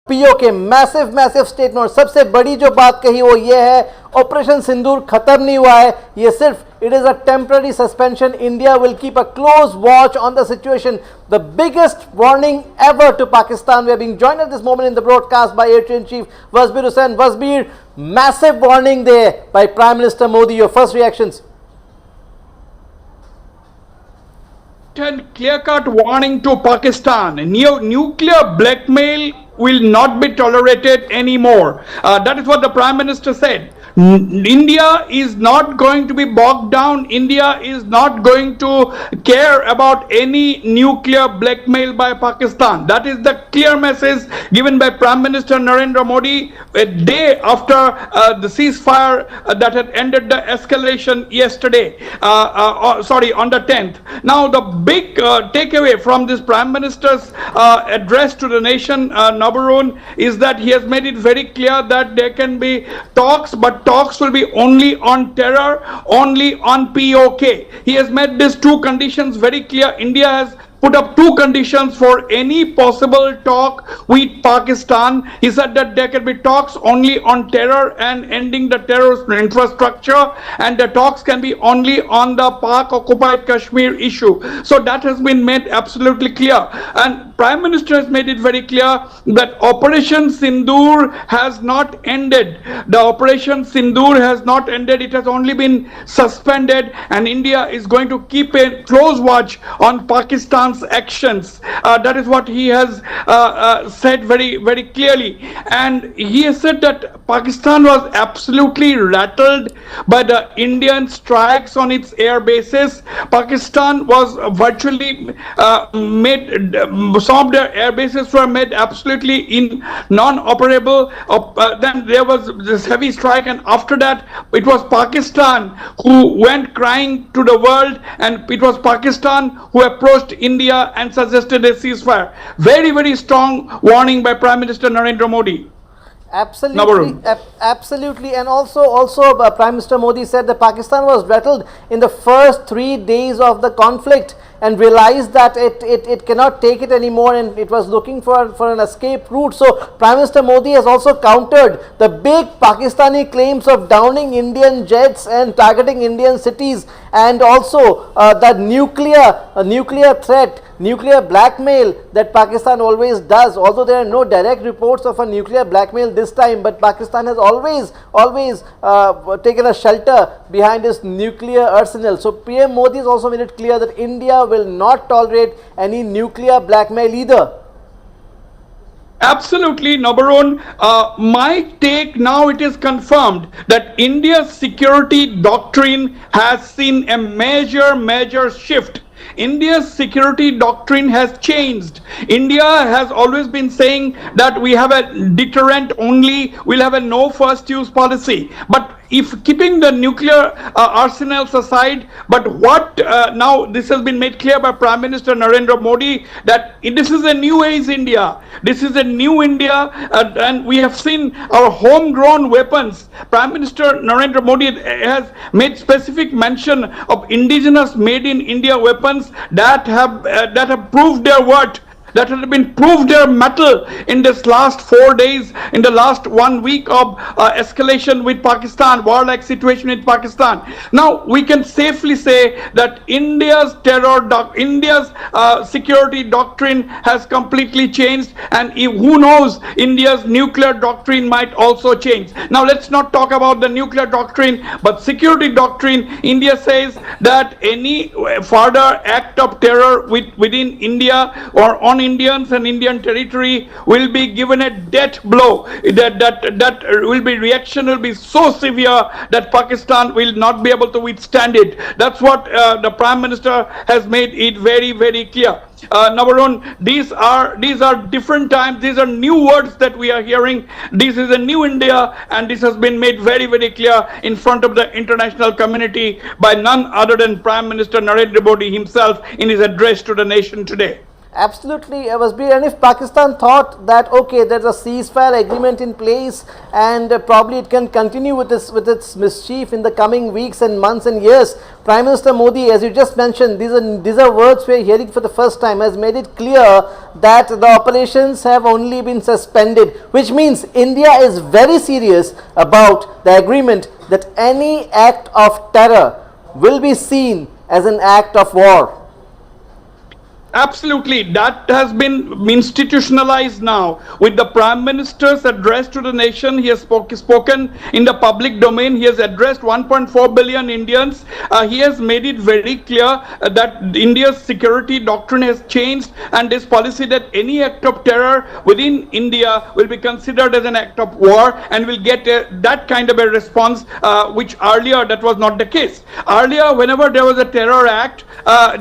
PoK massive statement. सबसे बड़ी जो बात कही वो ये है, ऑपरेशन सिंदूर खत्म नहीं हुआ है, ये सिर्फ it is a temporary suspension. India will keep a close watch on the situation. The biggest warning ever to Pakistan. We are being joined at this moment in the broadcast by air chief Wasbir Hussain. Wasbir, massive warning there by Prime Minister Modi. Your first reactions? And clear-cut warning to Pakistan. Nuclear blackmail will not be tolerated anymore. That is what the Prime Minister said. India is not going to be bogged down. India is not going to care about any nuclear blackmail by Pakistan. That is the clear message given by Prime Minister Narendra Modi a day after the ceasefire that had ended the escalation yesterday. On the 10th. Now the big takeaway from this Prime Minister's address to the nation, Nabarun, is that he has made it very clear that there can be talks, but talks will be only on terror, only on POK. He has made these two conditions very clear. India has put up two conditions for any possible talk with Pakistan. He said that there can be talks only on terror and ending the terrorist infrastructure, and the talks can be only on the Pak occupied Kashmir issue. So that has been made absolutely clear, and Prime Minister has made it very clear that Operation Sindoor has not ended. The Operation Sindoor has not ended. It has only been suspended, and India is going to keep a close watch on Pakistan's actions. That is what he has said very, very clearly. And he has said that Pakistan was absolutely rattled by the Indian strikes on its air bases. Pakistan was virtually some of their air bases were made absolutely non-operable. Then there was this heavy strike, and after that it was Pakistan who went crying to the world, and it was Pakistan who approached India and suggested a ceasefire. Very, very strong warning by Prime Minister Narendra Modi. Absolutely, and also Prime Minister Modi said that Pakistan was rattled in the first 3 days of the conflict and realized that it cannot take it anymore, and it was looking for an escape route. So Prime Minister Modi has also countered the big Pakistani claims of downing Indian jets and targeting Indian cities, and also the nuclear threat, nuclear blackmail that Pakistan always does. Although there are no direct reports of a nuclear blackmail this time, but Pakistan has always taken a shelter behind its nuclear arsenal. So PM Modi has also made it clear that India will not tolerate any nuclear blackmail either. Absolutely, Nabarun. My take now, it is confirmed that India's security doctrine has seen a major shift. India's security doctrine has changed. India has always been saying that we have a deterrent only, we'll have a no first use policy. But if keeping the nuclear arsenals aside, but what now this has been made clear by Prime Minister Narendra Modi that this is a new age India. This is a new India, and we have seen our homegrown weapons. Prime Minister Narendra Modi has made specific mention of indigenous made in India weapons that have proved their worth, that have been proved their mettle in this last 4 days, in the last 1 week of escalation with Pakistan, warlike situation with Pakistan. Now we can safely say that India's security doctrine has completely changed, and who knows, India's nuclear doctrine might also change. Now let's not talk about the nuclear doctrine, but security doctrine. India says that any further act of terror within India or on Indians and Indian territory will be given a death blow. That reaction will be so severe that Pakistan will not be able to withstand it. That's what the Prime Minister has made it very, very clear. Nabarun, these are different times. These are new words that we are hearing. This is a new India, and this has been made very, very clear in front of the international community by none other than Prime Minister Narendra Modi himself in his address to the nation today. Absolutely, Wasbir. And if Pakistan thought that okay, there's a ceasefire agreement in place, and probably it can continue with its mischief in the coming weeks and months and years, Prime Minister Modi, as you just mentioned, these are words we are hearing for the first time, has made it clear that the operations have only been suspended, which means India is very serious about the agreement that any act of terror will be seen as an act of war. Absolutely, that has been institutionalized now. With the Prime Minister's address to the nation, he has spoken in the public domain. He has addressed 1.4 billion Indians. He has made it very clear that India's security doctrine has changed, and this policy that any act of terror within India will be considered as an act of war and will get that kind of a response, which earlier that was not the case. Earlier, whenever there was a terror act,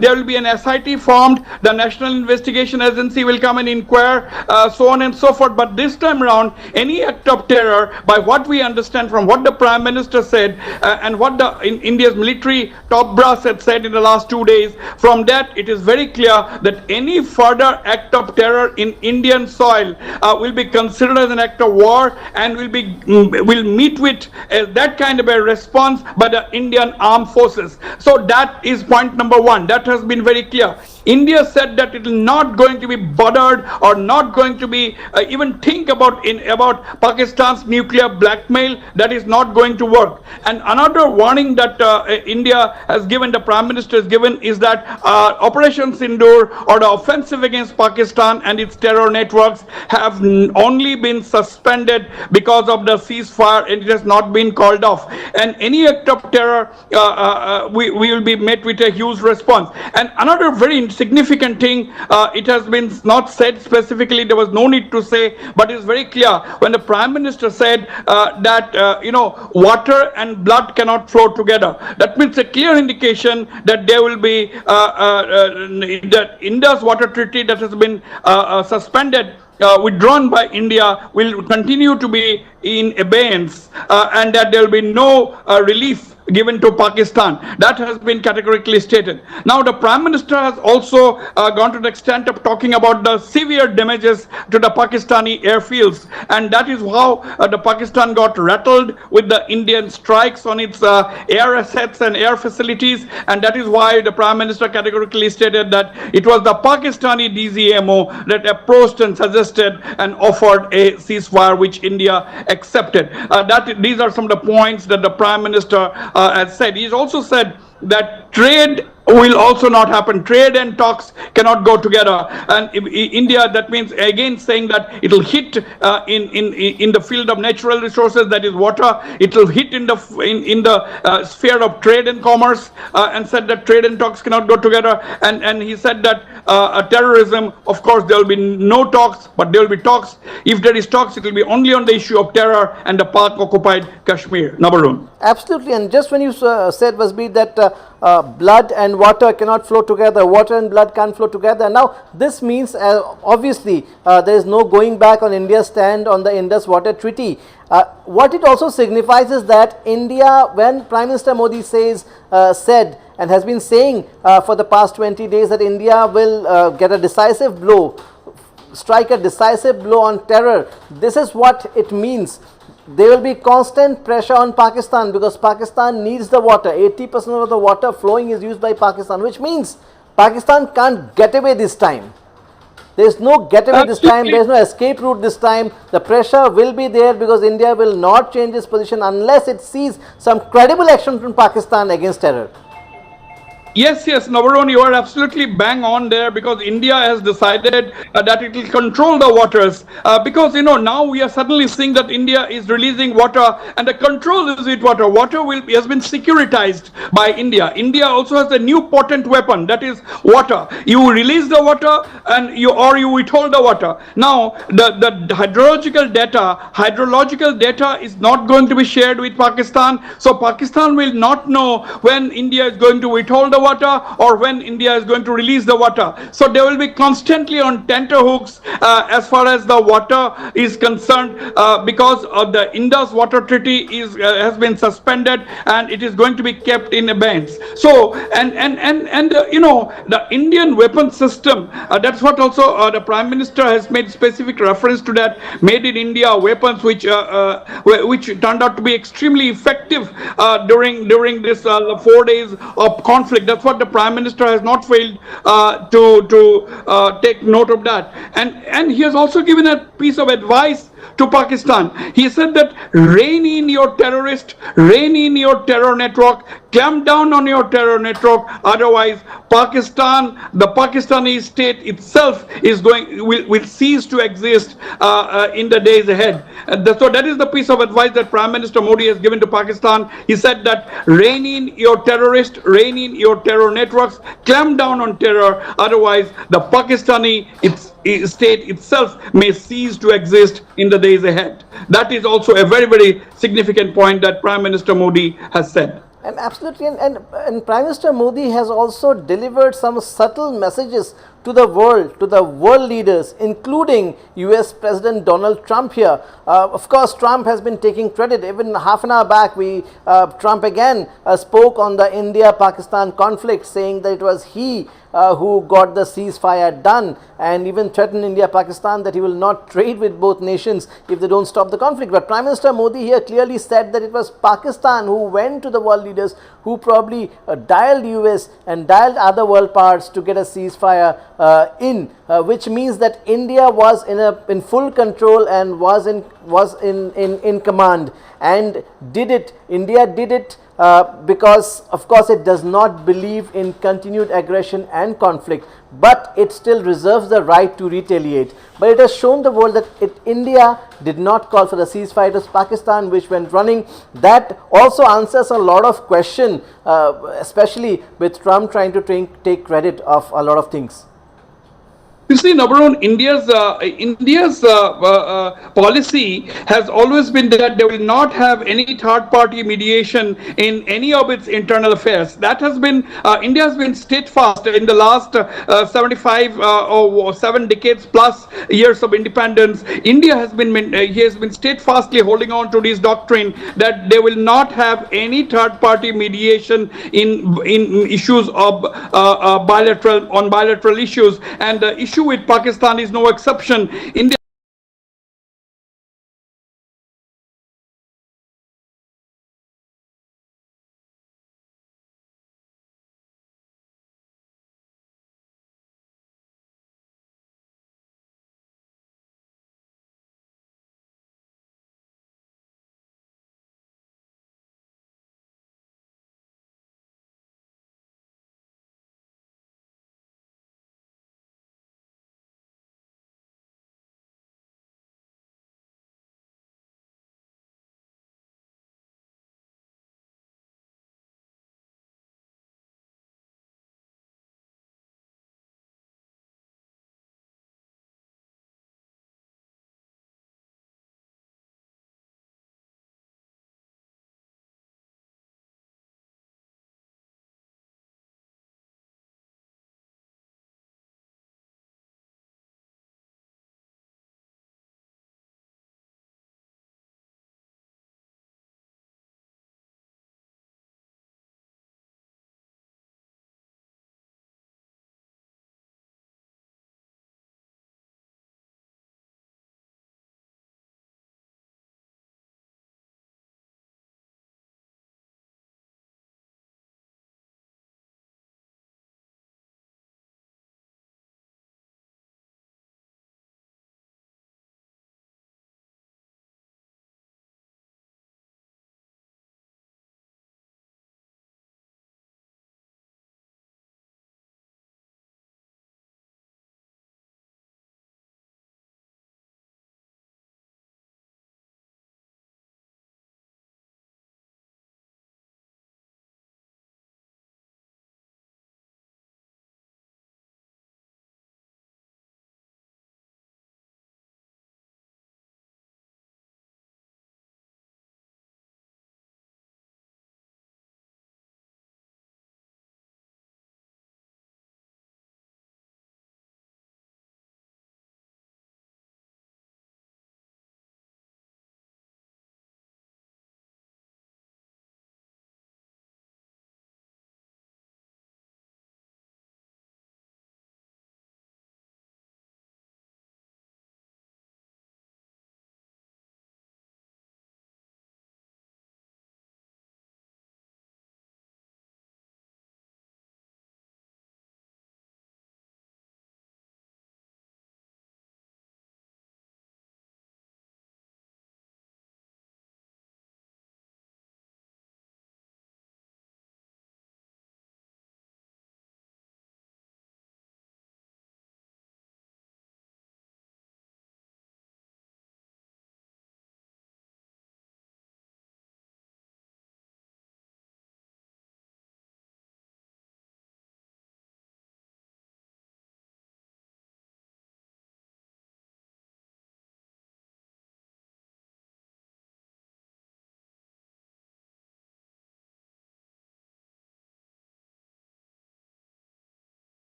there will be an SIT formed. The National Investigation Agency will come and inquire, so on and so forth. But this time around, any act of terror, by what we understand from what the Prime Minister said and what the India's military top brass had said in the last 2 days, from that it is very clear that any further act of terror in Indian soil will be considered as an act of war and will meet with that kind of a response by the Indian armed forces. So that is point number one. That has been very clear. India said that it is not going to be bothered or not going to be even think about Pakistan's nuclear blackmail. That is not going to work. And another warning that India has given, the Prime Minister has given, is that Operation Sindoor, or the offensive against Pakistan and its terror networks, have only been suspended because of the ceasefire, and it has not been called off. And any act of terror, we will be met with a huge response. And another very significant thing, it has been not said specifically, there was no need to say, but it's very clear when the Prime Minister said that water and blood cannot flow together. That means a clear indication that there will be the Indus Water Treaty that has been suspended, withdrawn by India, will continue to be in abeyance, and that there will be no relief given to Pakistan. That has been categorically stated. Now the Prime Minister has also gone to the extent of talking about the severe damages to the Pakistani airfields, and that is how the Pakistan got rattled with the Indian strikes on its air assets and air facilities, and that is why the Prime Minister categorically stated that it was the Pakistani DGMO that approached and suggested and offered a ceasefire, which India accepted. These are some of the points that the Prime Minister has said. He's also said that trade will also not happen. Trade and talks cannot go together. And India, that means again saying that it will hit in the field of natural resources, that is water. It will hit in the sphere of trade and commerce, and said that trade and talks cannot go together. And he said that terrorism, of course, there will be no talks, but there will be talks. If there is talks, it will be only on the issue of terror and the Pak-occupied Kashmir. Nabarun. Absolutely. And just when you said, Wasbir, that blood and water cannot flow together, water and blood can't flow together. Now, this means obviously there is no going back on India's stand on the Indus Water Treaty. What it also signifies is that India, when Prime Minister Modi said and has been saying for the past 20 days that India will get a decisive blow, strike a decisive blow on terror, this is what it means. There will be constant pressure on Pakistan because Pakistan needs the water. 80% of the water flowing is used by Pakistan, which means Pakistan can't get away this time. There is no getaway this time, there is no escape route this time. The pressure will be there because India will not change its position unless it sees some credible action from Pakistan against terror. Yes, Navarone, you are absolutely bang on there, because India has decided that it will control the waters, because now we are suddenly seeing that India is releasing water, and the control is with water. Water has been securitized by India. India also has a new potent weapon, that is water. You release the water and you withhold the water. Now the hydrological data is not going to be shared with Pakistan, so Pakistan will not know when India is going to withhold the water or when India is going to release the water. So they will be constantly on tenterhooks as far as the water is concerned, because the Indus Water Treaty is has been suspended and it is going to be kept in abeyance. So the Indian weapon system, that's what also the Prime Minister has made specific reference to, that made in India weapons which turned out to be extremely effective during this 4 days of conflict. That's what the Prime Minister has not failed to take note of that. And he has also given a piece of advice to Pakistan. He said that rein in your terrorist, rein in your terror network, clamp down on your terror network. Otherwise, the Pakistani state itself will cease to exist in the days ahead. So that is the piece of advice that Prime Minister Modi has given to Pakistan. He said that rein in your terrorist, rein in your terror networks, clamp down on terror. Otherwise, the Pakistani state itself may cease to exist in the days ahead. That is also a very, very significant point that Prime Minister Modi has said. And absolutely, and Prime Minister Modi has also delivered some subtle messages to the world leaders, including US President Donald Trump here. Of course, Trump has been taking credit. Even half an hour back, Trump again spoke on the India-Pakistan conflict, saying that it was he who got the ceasefire done, and even threatened India-Pakistan that he will not trade with both nations if they don't stop the conflict. But Prime Minister Modi here clearly said that it was Pakistan who went to the world leaders, who probably dialed US and dialed other world powers to get a ceasefire which means that India was in full control and was in command, and India did it because of course it does not believe in continued aggression and conflict, but it still reserves the right to retaliate. But it has shown the world that India did not call for the ceasefire. It was Pakistan which went running. That also answers a lot of question, especially with Trump trying to take credit of a lot of things. You see, Nabarun, India's policy has always been that they will not have any third-party mediation in any of its internal affairs. That has been India has been steadfast in the last 75 or 7 decades plus years of independence. India has been steadfastly holding on to this doctrine that they will not have any third-party mediation in issues of bilateral issues, and the issue with Pakistan is no exception. India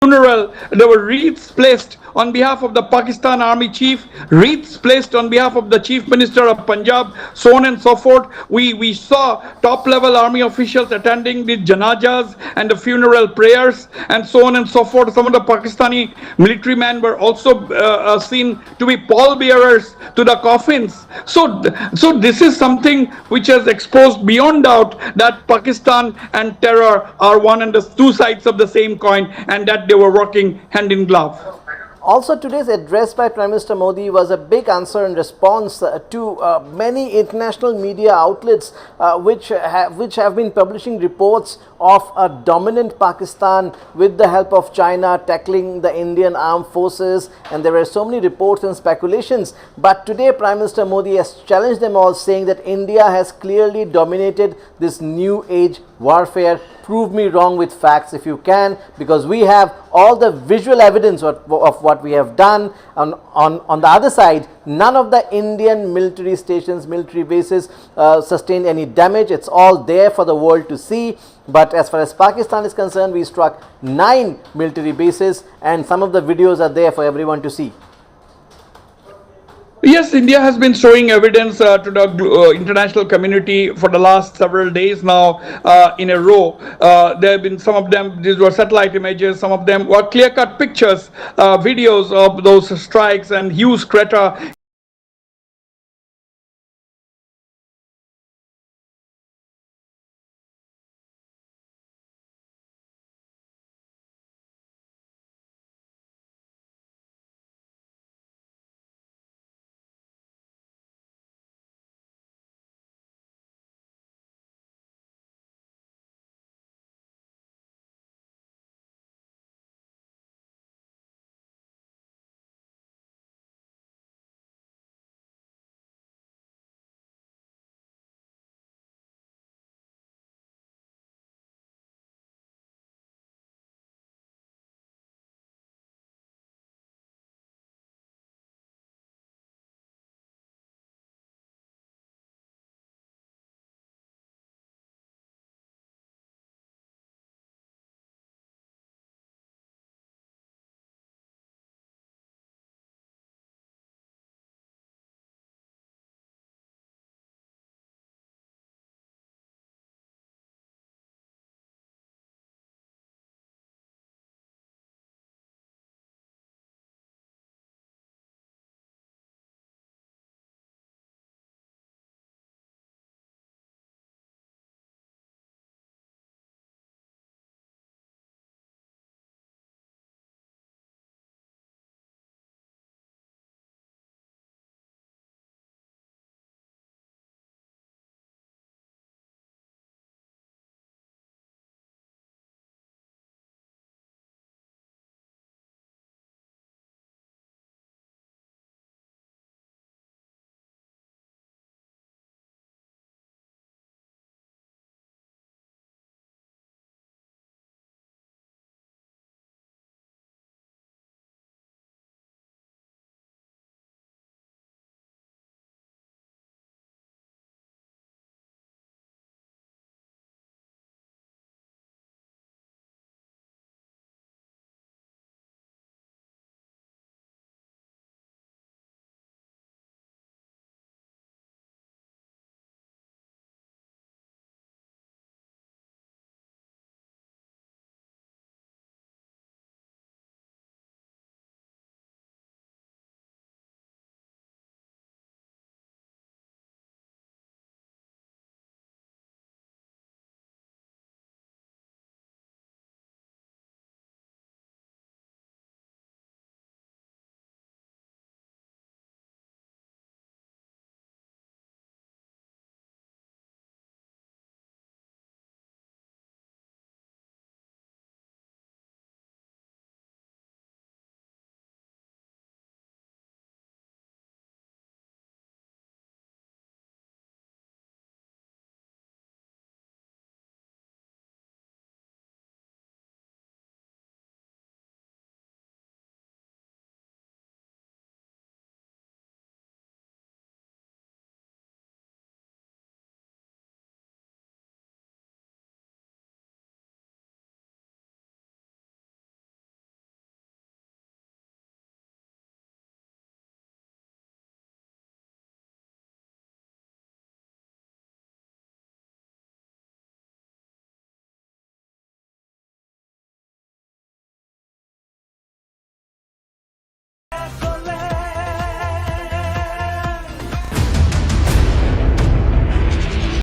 funeral, there were wreaths placed on behalf of the Pakistan Army Chief, wreaths placed on behalf of the Chief Minister of Punjab, so on and so forth. We saw top level army officials attending the janazas and the funeral prayers and so on and so forth. Some of the Pakistani military men were also seen to be pallbearers to the coffins. So this is something which has exposed beyond doubt that Pakistan and terror are one and the two sides of the same coin, and that they were working hand in glove. Also, today's address by Prime Minister Modi was a big answer and response to many international media outlets which have been publishing reports of a dominant Pakistan with the help of China tackling the Indian armed forces, and there were so many reports and speculations. But today Prime Minister Modi has challenged them all, saying that India has clearly dominated this new age warfare. Prove me wrong with facts if you can, because we have all the visual evidence of what we have done. On the other side, none of the Indian military stations, military bases sustained any damage. It's all there for the world to see. But as far as Pakistan is concerned, we struck 9 military bases, and some of the videos are there for everyone to see. Yes, India has been showing evidence to the international community for the last several days now in a row. There have been some of them, these were satellite images, some of them were clear-cut pictures, videos of those strikes and huge crater